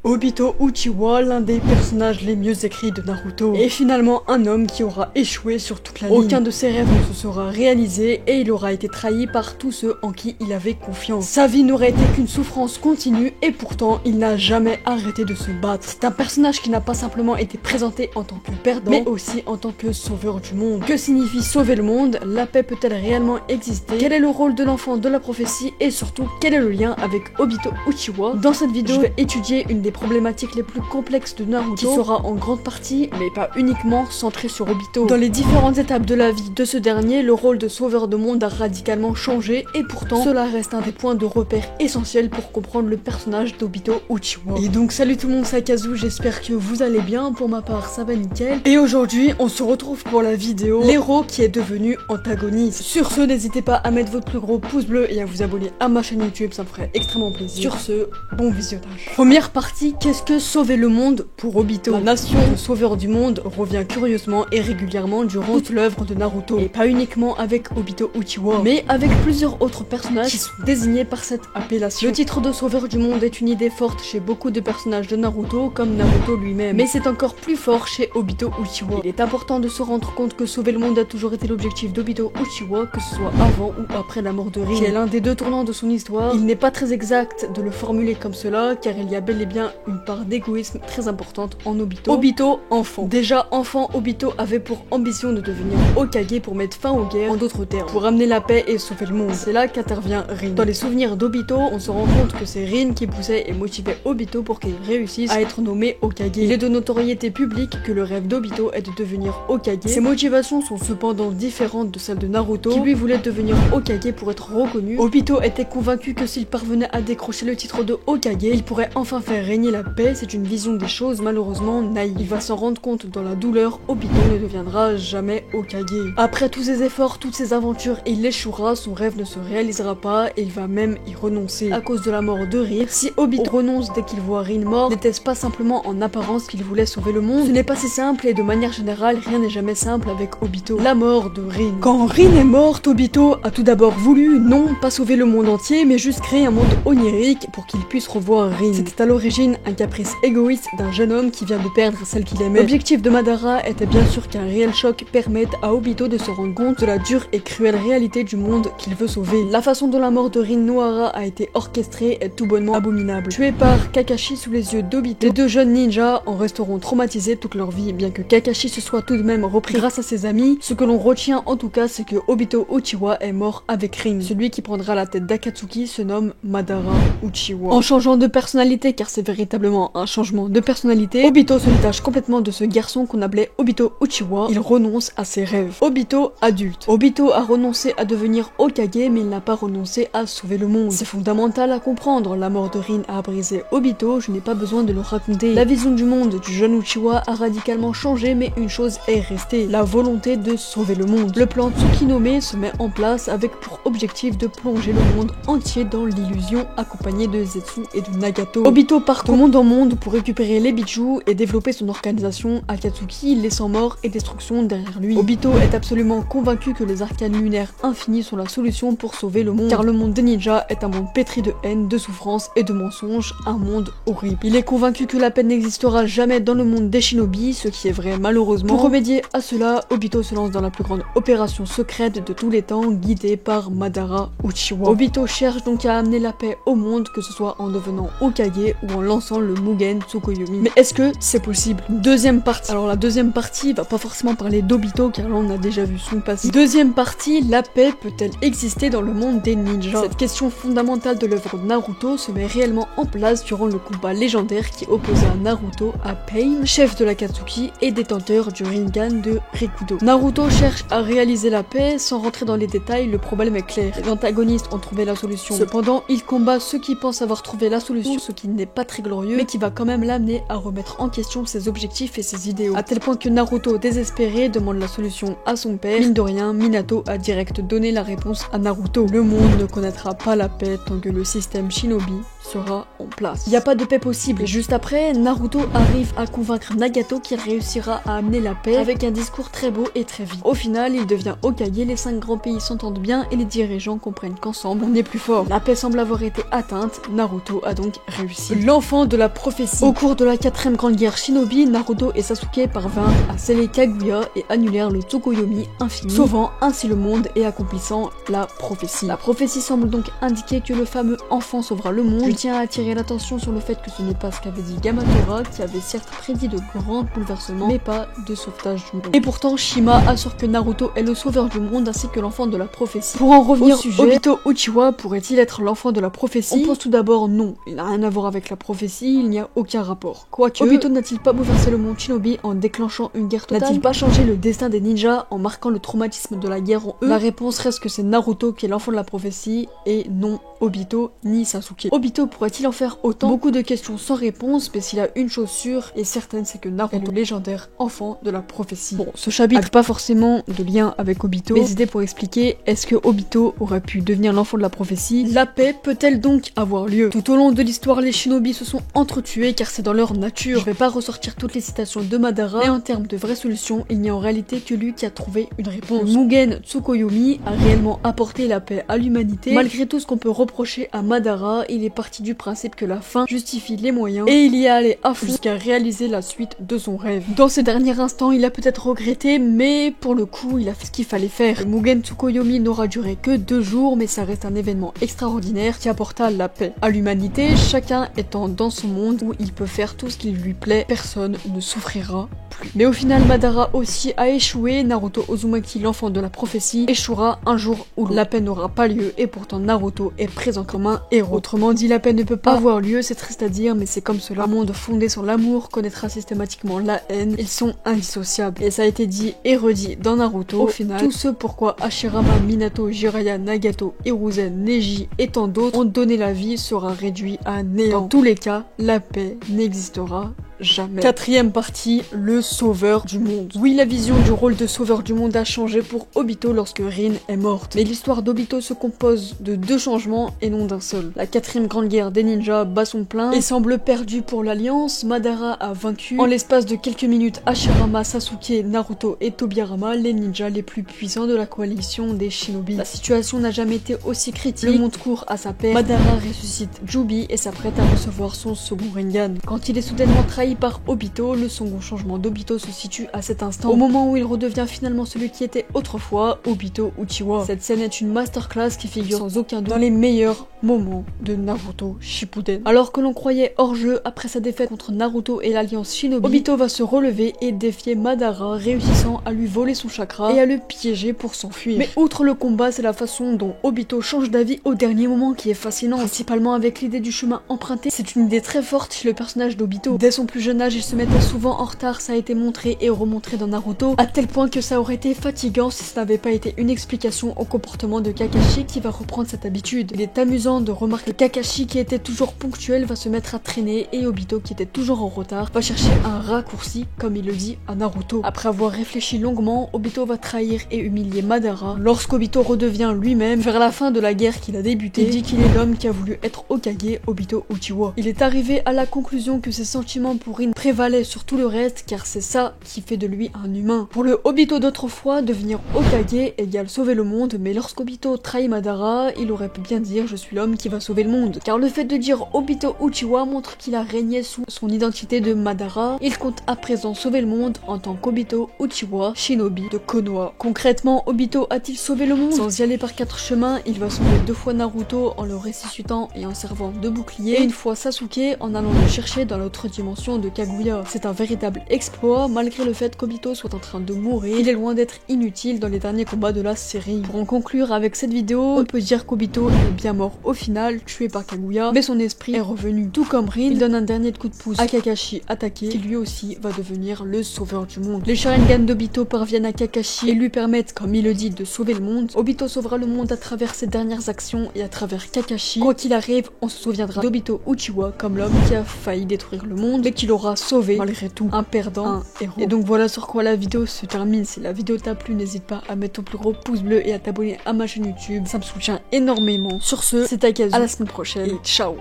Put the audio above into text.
Obito Uchiwa, l'un des personnages les mieux écrits de Naruto, est finalement un homme qui aura échoué sur toute la ligne. Aucun de ses rêves ne se sera réalisé et il aura été trahi par tous ceux en qui il avait confiance. Sa vie n'aurait été qu'une souffrance continue et pourtant il n'a jamais arrêté de se battre. C'est un personnage qui n'a pas simplement été présenté en tant que perdant, mais aussi en tant que sauveur du monde. Que signifie sauver le monde? La paix peut-elle réellement exister? Quel est le rôle de l'enfant de la prophétie? Et surtout, quel est le lien avec Obito Uchiwa? Dans cette vidéo, je vais étudier une des problématiques les plus complexes de Naruto, qui sera en grande partie, mais pas uniquement, centrée sur Obito. Dans les différentes étapes de la vie de ce dernier, le rôle de sauveur de monde a radicalement changé, et pourtant, cela reste un des points de repère essentiels pour comprendre le personnage d'Obito Uchiwa. Et donc, salut tout le monde, c'est Akazu, j'espère que vous allez bien, pour ma part, ça va nickel. Et aujourd'hui, on se retrouve pour la vidéo l'héros qui est devenu antagoniste. Sur ce, n'hésitez pas à mettre votre plus gros pouce bleu et à vous abonner à ma chaîne YouTube, ça me ferait extrêmement plaisir. Sur ce, bon visionnage. Première partie, qu'est-ce que sauver le monde pour Obito? La nation de sauveur du monde revient curieusement et régulièrement durant toute l'œuvre de Naruto. Et pas uniquement avec Obito Uchiwa, mais avec plusieurs autres personnages qui sont désignés par cette appellation. Le titre de sauveur du monde est une idée forte chez beaucoup de personnages de Naruto, comme Naruto lui-même. Mais c'est encore plus fort chez Obito Uchiwa. Il est important de se rendre compte que sauver le monde a toujours été l'objectif d'Obito Uchiwa, que ce soit avant ou après la mort de Rin, qui est l'un des deux tournants de son histoire. Il n'est pas très exact de le formuler comme cela, car il y a bel et bien une part d'égoïsme très importante en Obito. Obito, enfant. Déjà enfant, Obito avait pour ambition de devenir Hokage pour mettre fin aux guerres, en d'autres termes, pour amener la paix et sauver le monde. C'est là qu'intervient Rin. Dans les souvenirs d'Obito, on se rend compte que c'est Rin qui poussait et motivait Obito pour qu'il réussisse à être nommé Hokage. Il est de notoriété publique que le rêve d'Obito est de devenir Hokage. Ses motivations sont cependant différentes de celles de Naruto, qui lui voulait devenir Hokage pour être reconnu. Obito était convaincu que s'il parvenait à décrocher le titre de Hokage, il pourrait enfin faire régner la paix. C'est une vision des choses malheureusement naïve. Il va s'en rendre compte dans la douleur, Obito ne deviendra jamais Hokage. Après tous ses efforts, toutes ses aventures, il échouera, son rêve ne se réalisera pas et il va même y renoncer à cause de la mort de Rin. Si Obito renonce dès qu'il voit Rin mort, n'était-ce pas simplement en apparence qu'il voulait sauver le monde? Ce n'est pas si simple et de manière générale, rien n'est jamais simple avec Obito. La mort de Rin. Quand Rin est morte, Obito a tout d'abord voulu, non pas sauver le monde entier, mais juste créer un monde onirique pour qu'il puisse revoir Rin. C'était à l'origine un caprice égoïste d'un jeune homme qui vient de perdre celle qu'il aimait. L'objectif de Madara était bien sûr qu'un réel choc permette à Obito de se rendre compte de la dure et cruelle réalité du monde qu'il veut sauver. La façon dont la mort de Rin Nohara a été orchestrée est tout bonnement abominable. Tué par Kakashi sous les yeux d'Obito, les deux jeunes ninjas en resteront traumatisés toute leur vie, bien que Kakashi se soit tout de même repris grâce à ses amis. Ce que l'on retient en tout cas, c'est que Obito Uchiwa est mort avec Rin. Celui qui prendra la tête d'Akatsuki se nomme Madara Uchiwa. En changeant de personnalité, car c'est véritablement un changement de personnalité, Obito se détache complètement de ce garçon qu'on appelait Obito Uchiwa. Il renonce à ses rêves. Obito adulte. Obito a renoncé à devenir Hokage, mais il n'a pas renoncé à sauver le monde. C'est fondamental à comprendre. La mort de Rin a brisé Obito, je n'ai pas besoin de le raconter. La vision du monde du jeune Uchiwa a radicalement changé, mais une chose est restée, la volonté de sauver le monde. Le plan Tsukinome se met en place avec pour objectif de plonger le monde entier dans l'illusion, accompagné de Zetsu et de Nagato. Obito part de monde en monde pour récupérer les bijoux et développer son organisation Akatsuki, laissant mort et destruction derrière lui. Obito est absolument convaincu que les arcanes lunaires infinis sont la solution pour sauver le monde, car le monde des ninjas est un monde pétri de haine, de souffrance et de mensonges, un monde horrible. Il est convaincu que la paix n'existera jamais dans le monde des shinobi, ce qui est vrai malheureusement. Pour remédier à cela, Obito se lance dans la plus grande opération secrète de tous les temps, guidée par Madara Uchiwa. Obito cherche donc à amener la paix au monde, que ce soit en devenant Hokage ou en lançant le Mugen Tsukuyomi. Mais est-ce que c'est possible? Deuxième partie. Alors la deuxième partie va pas forcément parler d'Obito, car là on a déjà vu son passé. Deuxième partie, la paix peut-elle exister dans le monde des ninjas? Cette question fondamentale de l'œuvre Naruto se met réellement en place durant le combat légendaire qui opposa Naruto à Pain, chef de l'Akatsuki et détenteur du Rinnegan de Rikudo. Naruto cherche à réaliser la paix. Sans rentrer dans les détails, le problème est clair. Les antagonistes ont trouvé la solution. Cependant, il combat ceux qui pensent avoir trouvé la solution, ce qui n'est pas très glorieux, mais qui va quand même l'amener à remettre en question ses objectifs et ses idéaux. À tel point que Naruto, désespéré, demande la solution à son père. Mine de rien, Minato a direct donné la réponse à Naruto. Le monde ne connaîtra pas la paix tant que le système shinobi sera en place. Il n'y a pas de paix possible. Et juste après, Naruto arrive à convaincre Nagato qu'il réussira à amener la paix avec un discours très beau et très vite. Au final, il devient Hokage, les 5 grands pays s'entendent bien et les dirigeants comprennent qu'ensemble, on est plus fort. La paix semble avoir été atteinte, Naruto a donc réussi. L'enfant l'enfant de la prophétie. Au cours de la 4ème grande guerre shinobi, Naruto et Sasuke parvinrent à sceller Kaguya et annulèrent le Tsukuyomi infini, sauvant ainsi le monde et accomplissant la prophétie. La prophétie semble donc indiquer que le fameux enfant sauvera le monde. Je tiens à attirer l'attention sur le fait que ce n'est pas ce qu'avait dit Gamatoura, qui avait certes prédit de grands bouleversements, mais pas de sauvetage du monde. Et pourtant, Shima assure que Naruto est le sauveur du monde ainsi que l'enfant de la prophétie. Pour en revenir au sujet, Obito Uchiwa pourrait-il être l'enfant de la prophétie? On pense tout d'abord non, il n'a rien à voir avec la prophétie, il n'y a aucun rapport. Quoique, Obito n'a-t-il pas bouleversé le monde shinobi en déclenchant une guerre totale? N'a-t-il pas changé le destin des ninjas en marquant le traumatisme de la guerre en eux? La réponse reste que c'est Naruto qui est l'enfant de la prophétie et non Obito ni Sasuke. Obito pourrait-il en faire autant? Beaucoup de questions sans réponse, mais s'il a une chose sûre et certaine, c'est que Naruto est le légendaire enfant de la prophétie. Bon, ce chapitre n'a pas forcément de lien avec Obito, mais c'était pour expliquer est-ce que Obito aurait pu devenir l'enfant de la prophétie? La paix peut-elle donc avoir lieu? Tout au long de l'histoire, les shinobi se sont entretués car c'est dans leur nature. Je vais pas ressortir toutes les citations de Madara, mais en termes de vraie solution, il n'y a en réalité que lui qui a trouvé une réponse. Le Mugen Tsukuyomi a réellement apporté la paix à l'humanité. Malgré tout ce qu'on peut reprocher à Madara, il est parti du principe que la fin justifie les moyens et il y est allé à fond jusqu'à réaliser la suite de son rêve. Dans ces derniers instants, il a peut-être regretté, mais pour le coup, il a fait ce qu'il fallait faire. Le Mugen Tsukuyomi n'aura duré que 2 jours, mais ça reste un événement extraordinaire qui apporta la paix à l'humanité, chacun étant dans son monde où il peut faire tout ce qui lui plaît, personne ne souffrira plus. Mais au final, Madara aussi a échoué. Naruto Uzumaki, l'enfant de la prophétie, échouera un jour où la paix n'aura pas lieu, et pourtant Naruto est présent comme un héros. Autrement dit, la paix ne peut pas avoir lieu, c'est triste à dire, mais c'est comme cela. Un monde fondé sur l'amour connaîtra systématiquement la haine, ils sont indissociables. Et ça a été dit et redit dans Naruto. Au final, tout ce pourquoi Hashirama, Minato, Jiraiya, Nagato, Hiruzen, Neji et tant d'autres ont donné la vie sera réduit à néant. Dans tous les cas, la paix n'existera jamais. 4ème partie, le sauveur du monde. Oui, la vision du rôle de sauveur du monde a changé pour Obito lorsque Rin est morte. Mais l'histoire d'Obito se compose de 2 changements et non d'un seul. La 4ème grande guerre des ninjas bat son plein et semble perdue pour l'Alliance. Madara a vaincu. En l'espace de quelques minutes, Hashirama, Sasuke, Naruto et Tobirama, les ninjas les plus puissants de la coalition des shinobi. La situation n'a jamais été aussi critique. Le monde court à sa paix. Madara ressuscite Jubi et s'apprête à recevoir son second Rinnegan. Quand il est soudainement trahi par Obito, le second changement d'Obito se situe à cet instant, au moment où il redevient finalement celui qui était autrefois Obito Uchiwa. Cette scène est une masterclass qui figure sans aucun doute dans les meilleurs moments de Naruto Shippuden. Alors que l'on croyait hors jeu après sa défaite contre Naruto et l'alliance Shinobi, Obito va se relever et défier Madara, réussissant à lui voler son chakra et à le piéger pour s'enfuir. Mais outre le combat, c'est la façon dont Obito change d'avis au dernier moment qui est fascinant, principalement avec l'idée du chemin emprunté. C'est une idée très forte chez le personnage d'Obito. Dès son plus jeune âge, il se mettait souvent en retard, ça a été montré et remontré dans Naruto, à tel point que ça aurait été fatigant si ce n'avait pas été une explication au comportement de Kakashi qui va reprendre cette habitude. Il est amusant de remarquer que Kakashi, qui était toujours ponctuel, va se mettre à traîner et Obito, qui était toujours en retard, va chercher un raccourci, comme il le dit à Naruto. Après avoir réfléchi longuement, Obito va trahir et humilier Madara. Lorsqu'Obito redevient lui-même, vers la fin de la guerre qu'il a débutée, il dit qu'il est l'homme qui a voulu être Hokage, Obito Uchiwa. Il est arrivé à la conclusion que ses sentiments pour Rin prévalait sur tout le reste, car c'est ça qui fait de lui un humain. Pour le Obito d'autrefois, devenir Hokage égale sauver le monde, mais lorsqu'Obito trahit Madara, il aurait pu bien dire je suis l'homme qui va sauver le monde. Car le fait de dire Obito Uchiwa montre qu'il a régné sous son identité de Madara. Il compte à présent sauver le monde en tant qu'Obito Uchiwa, shinobi de Konoha. Concrètement, Obito a-t-il sauvé le monde? Sans y aller par 4 chemins, il va sauver 2 fois Naruto en le ressuscitant et en servant de bouclier, et une fois Sasuke en allant le chercher dans l'autre dimension de Kaguya. C'est un véritable exploit, malgré le fait qu'Obito soit en train de mourir. Il est loin d'être inutile dans les derniers combats de la série. Pour en conclure avec cette vidéo, on peut dire qu'Obito est bien mort au final, tué par Kaguya, mais son esprit est revenu. Tout comme Rin, il donne un dernier coup de pouce à Kakashi attaqué, qui lui aussi va devenir le sauveur du monde. Les Sharingan d'Obito parviennent à Kakashi et lui permettent, comme il le dit, de sauver le monde. Obito sauvera le monde à travers ses dernières actions et à travers Kakashi. Quoi qu'il arrive, on se souviendra d'Obito Uchiwa comme l'homme qui a failli détruire le monde, mais qui l'aura sauvé malgré tout, un perdant, un héros. Et donc voilà sur quoi la vidéo se termine. Si la vidéo t'a plu, n'hésite pas à mettre ton plus gros pouce bleu et à t'abonner à ma chaîne YouTube, ça me soutient énormément. Sur ce, c'est Akazu, à la semaine prochaine et ciao.